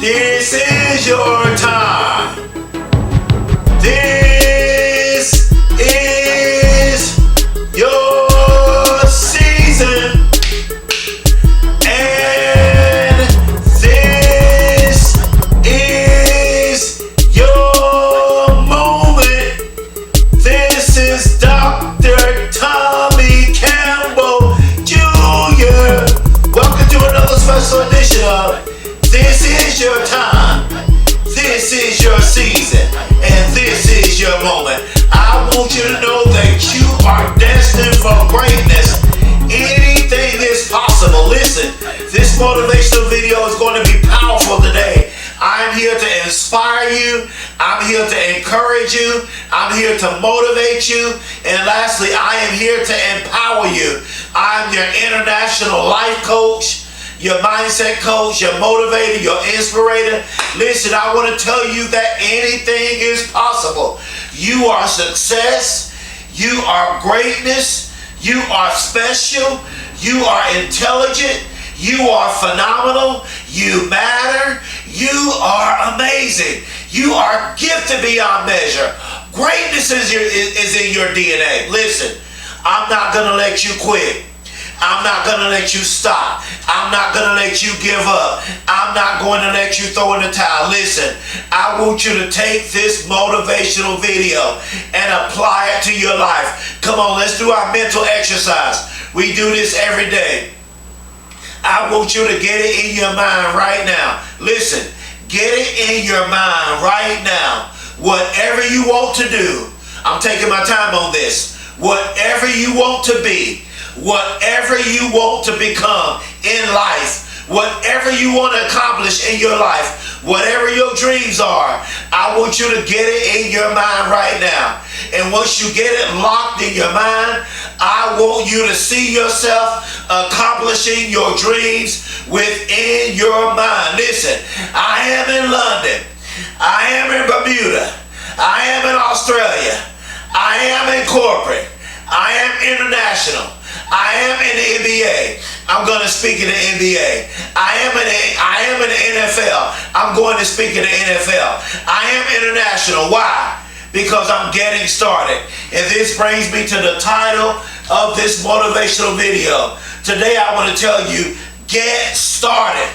This is your time. This is your season. And this is your moment. This is Dr. Tommy Campbell Jr. Welcome to another special edition of This Is Your Time. This is your season. And this is your moment. I want you to know that you are destined for greatness. Anything is possible. Listen, this motivational video is going to be powerful today. I'm here to inspire you. I'm here to encourage you. I'm here to motivate you. And lastly, I am here to empower you. I'm your international life coach, your mindset coach, your motivator, your inspirator. Listen, I want to tell you that anything is possible. You are success. You are greatness. You are special. You are intelligent. You are phenomenal. You matter. You are amazing. You are gifted beyond measure. Greatness is in your DNA. Listen, I'm not going to let you quit. I'm not going to let you stop. I'm not going to let you give up. I'm not going to let you throw in the towel. Listen, I want you to take this motivational video and apply it to your life. Come on, let's do our mental exercise. We do this every day. I want you to get it in your mind right now. Listen, get it in your mind right now. Whatever you want to do, I'm taking my time on this. Whatever you want to be, whatever you want to become in life, whatever you want to accomplish in your life, whatever your dreams are, I want you to get it in your mind right now. And once you get it locked in your mind, I want you to see yourself accomplishing your dreams within your mind. Listen, I am in London. I am in Bermuda. I am in Australia. I am in corporate. I am international. I am in the NBA. I'm going to speak in the NBA. I am in the NFL. I'm going to speak in the NFL. I am international. Why? Because I'm getting started. And this brings me to the title of this motivational video. Today I want to tell you, get started.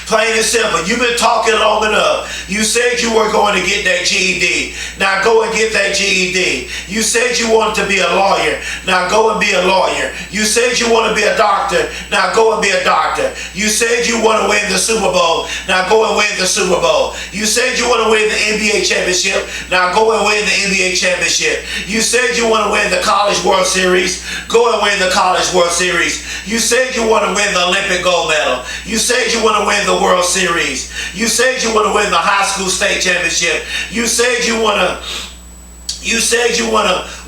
Plain and simple. You've been talking long enough. You said you were going to get that GED. Now go and get that GED. You said you wanted to be a lawyer. Now go and be a lawyer. You said you want to be a doctor. Now go and be a doctor. You said you want to win the Super Bowl. Now go and win the Super Bowl. You said you want to win the NBA championship. Now go and win the NBA championship. You said you want to win the College World Series. Go and win the College World Series. You said you want to win the Olympic gold medal. You said you want to win the World Series. You said you want to win the high school state championship. You said you want to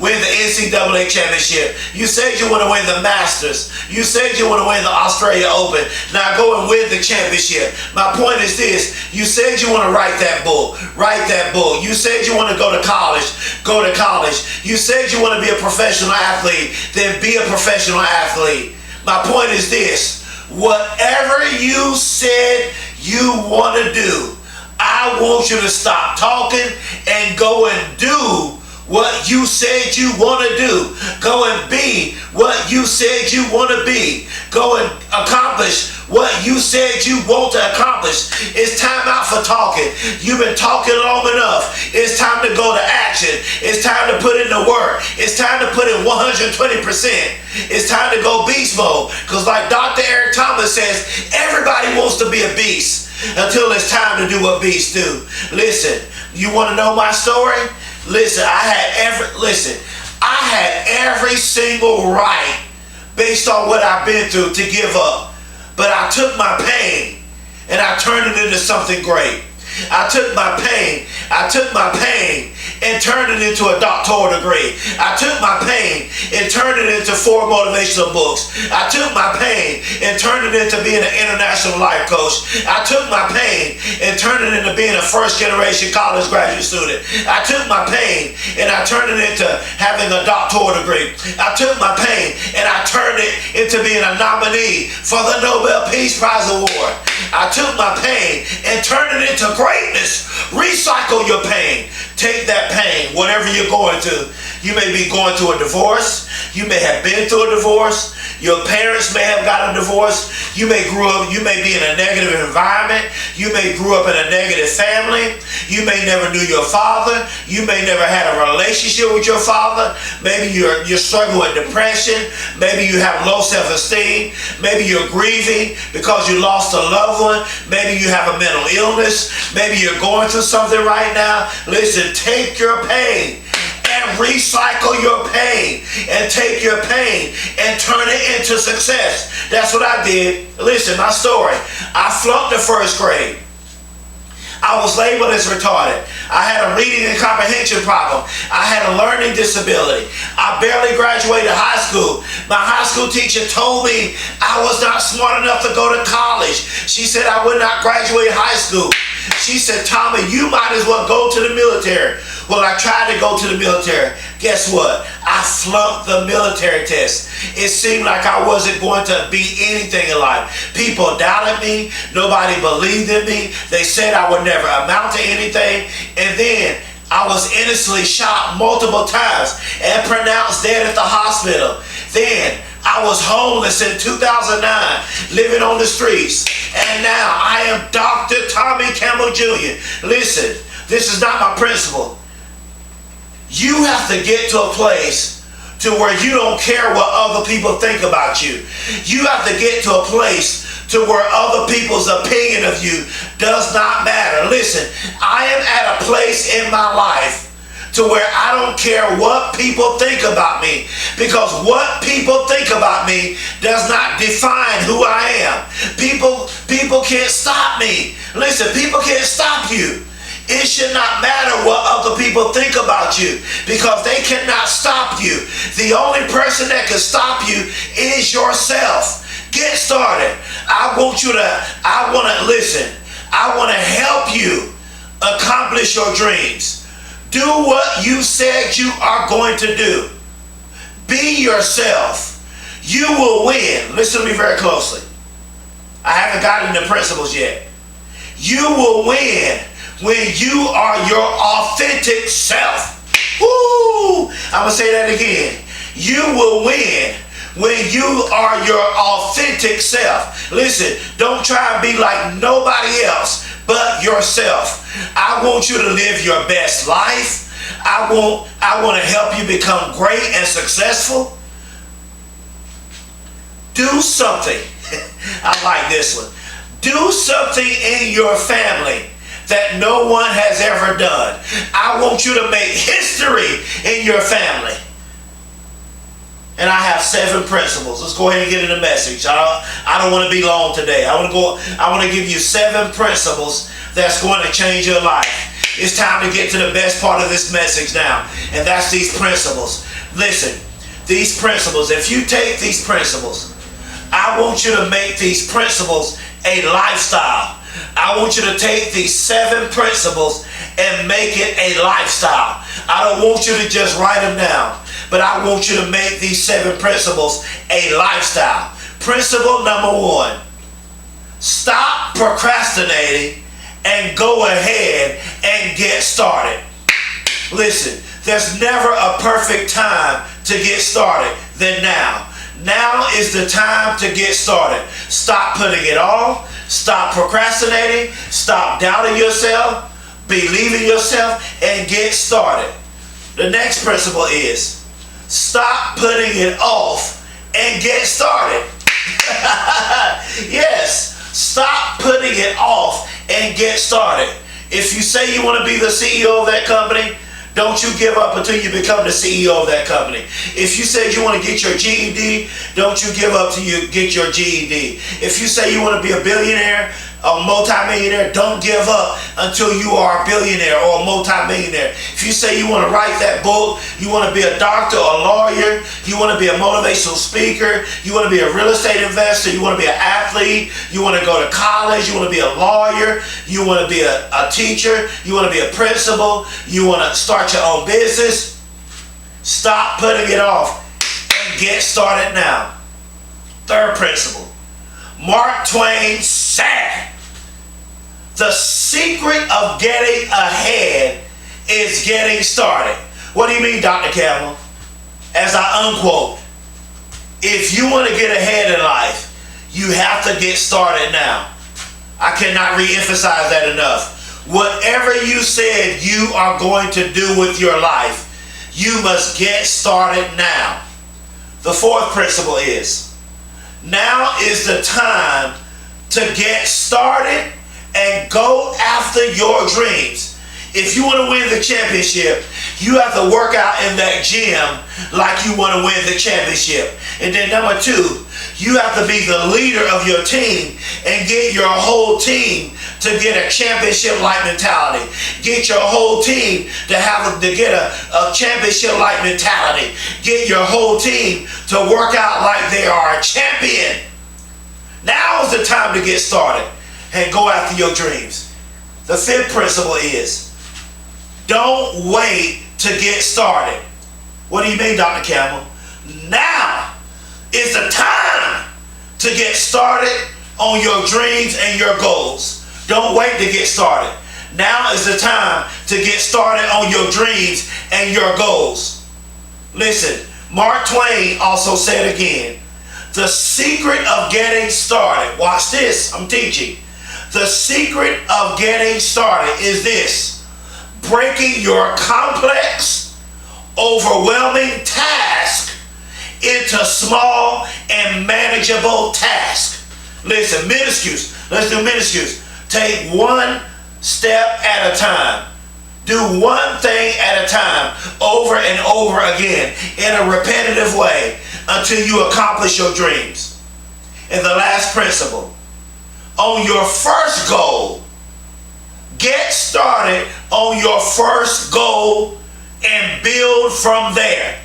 win the NCAA championship. You said you want to win the Masters. You said you want to win the Australia Open. Now go and win the championship. My point is this. You said you want to write that book. Write that book. You said you want to go to college. Go to college. You said you want to be a professional athlete. Then be a professional athlete. My point is this. Whatever you said you want to do, I want you to stop talking and go and do what you said you want to do. Go and be what you said you want to be. Go and accomplish what you said you want to accomplish. It's time out for talking. You've been talking long enough. It's time to go to action. It's time to put in the work. It's time to put in 120%. It's time to go beast mode. Because like Dr. Eric Thomas says, everybody wants to be a beast until it's time to do what beasts do. Listen, you want to know my story? Listen, I had every single right based on what I've been through to give up. But I took my pain and I turned it into something great. I took my pain and turned it into a doctoral degree. I took my pain and turned it into 4 motivational books. I took my pain and turned it into being an international life coach. I took my pain and turned it into being a first-generation college graduate student. I took my pain and I turned it into having a doctoral degree. I took my pain and I turned it into being a nominee for the Nobel Peace Prize Award. I took my pain and turned it into greatness. Recycle your pain. Take that pain, whatever you're going through. You may be going through a divorce. You may have been through a divorce. Your parents may have got a divorce. You may be in a negative environment. You may grew up in a negative family. You may never knew your father. You may never had a relationship with your father. Maybe you're struggling with depression. Maybe you have low self-esteem. Maybe you're grieving because you lost a loved one. Maybe you have a mental illness. Maybe you're going through something right now. Listen, take your pain and recycle your pain and take your pain and turn it into success. That's what I did. Listen, my story. I flunked the first grade. I was labeled as retarded. I had a reading and comprehension problem. I had a learning disability. I barely graduated high school. My high school teacher told me I was not smart enough to go to college. She said I would not graduate high school. She said, Tommy, you might as well go to the military. Well, I tried to go to the military. Guess what? I flunked the military test. It seemed like I wasn't going to be anything in life. People doubted me. Nobody believed in me. They said I would never amount to anything. And then I was innocently shot multiple times and pronounced dead at the hospital. Then I was homeless in 2009, living on the streets. And now I am Dr. Tommy Campbell Jr. Listen, this is not my principle. You have to get to a place to where you don't care what other people think about you. You have to get to a place to where other people's opinion of you does not matter. Listen, I am at a place in my life to where I don't care what people think about me, because what people think about me does not define who I am. People can't stop me. Listen, people can't stop you. It should not matter what other people think about you, because they cannot stop you. The only person that can stop you is yourself. Get started. I want to help you accomplish your dreams. Do what you said you are going to do. Be yourself. You will win. Listen to me very closely. I haven't gotten the principles yet. You will win when you are your authentic self. Woo! I'm going to say that again. You will win when you are your authentic self. Listen, don't try and be like nobody else but yourself. I want you to live your best life. I want to help you become great and successful. Do something. I like this one. Do something in your family that no one has ever done. I want you to make history in your family. And I have 7 principles. Let's go ahead and get in the message. I don't want to be long today. I want to give you 7 principles that's going to change your life. It's time to get to the best part of this message now, and that's these principles. Listen, these principles, if you take these principles, I want you to make these principles a lifestyle. I want you to take these 7 principles and make it a lifestyle. I don't want you to just write them down, but I want you to make these 7 principles a lifestyle. Principle number 1, stop procrastinating and go ahead and get started. Listen, there's never a perfect time to get started than now. Now is the time to get started. Stop putting it off. Stop procrastinating. Stop doubting yourself. Believe in yourself and get started. The next principle is stop putting it off and get started. Yes, stop putting it off and get started. If you say you want to be the CEO of that company, don't you give up until you become the CEO of that company. If you say you want to get your GED, don't you give up till you get your GED. If you say you want to be a billionaire, a multimillionaire, don't give up until you are a billionaire or a multimillionaire. If you say you want to write that book, you want to be a doctor, a lawyer, you want to be a motivational speaker, you want to be a real estate investor, you want to be an athlete, you want to go to college, you want to be a lawyer, you want to be a teacher, you want to be a principal, you want to start your own business, stop putting it off and get started now. Third principle. Mark Twain said, the secret of getting ahead is getting started. What do you mean, Dr. Campbell? As I unquote, if you want to get ahead in life, you have to get started now. I cannot re-emphasize that enough. Whatever you said you are going to do with your life, you must get started now. The fourth principle is, now is the time to get started and go after your dreams. If you want to win the championship, you have to work out in that gym like you want to win the championship. And then number two, you have to be the leader of your team and get your whole team to get a championship-like mentality. Get your whole team to get a championship-like mentality. Get your whole team to work out like they are a champion. Now is the time to get started and go after your dreams. The fifth principle is, don't wait to get started. What do you mean, Dr. Campbell? Now is the time to get started on your dreams and your goals. Don't wait to get started. Now is the time to get started on your dreams and your goals. Listen, Mark Twain also said again, the secret of getting started, watch this, I'm teaching. The secret of getting started is this: breaking your complex, overwhelming task into small and manageable tasks. Listen, minuscules. Let's do minuscules. Take one step at a time. Do one thing at a time, over and over again, in a repetitive way, until you accomplish your dreams. And the last principle, on your first goal, get started on your first goal and build from there.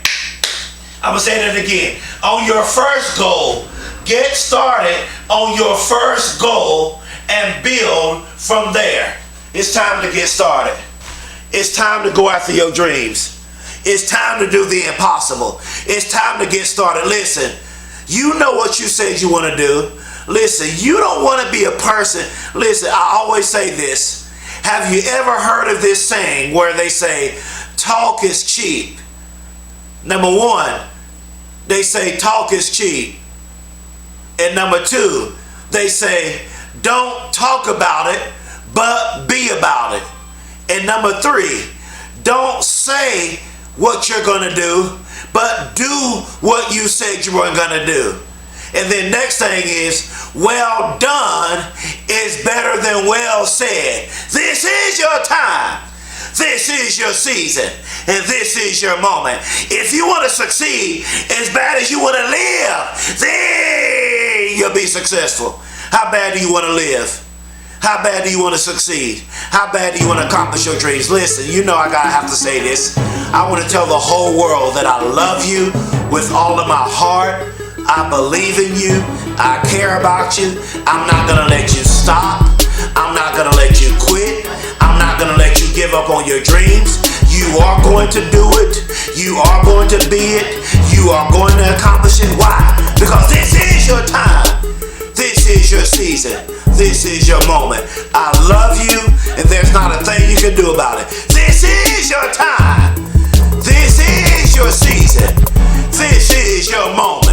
I'm going to say that again. On your first goal, get started on your first goal and build from there. It's time to get started. It's time to go after your dreams. It's time to do the impossible. It's time to get started. Listen, you know what you said you want to do. Listen, you don't want to be a person. Listen, I always say this. Have you ever heard of this saying where they say, talk is cheap? Number one, they say talk is cheap. And number two, they say don't talk about it, but be about it. And number three, don't say what you're going to do, but do what you said you weren't going to do. And then next thing is, well done is better than well said. This is your time. This is your season. And this is your moment. If you want to succeed as bad as you want to live, then you'll be successful. How bad do you want to live? How bad do you want to succeed? How bad do you want to accomplish your dreams? Listen, you know I gotta have to say this. I want to tell the whole world that I love you with all of my heart. I believe in you. I care about you. I'm not going to let you stop. I'm not going to let you quit. I'm not going to let you give up on your dreams. You are going to do it. You are going to be it. You are going to accomplish it. Why? Because this is your time. This is your season. This is your moment. I love you, and there's not a thing you can do about it. This is your time. This is your season. This is your moment.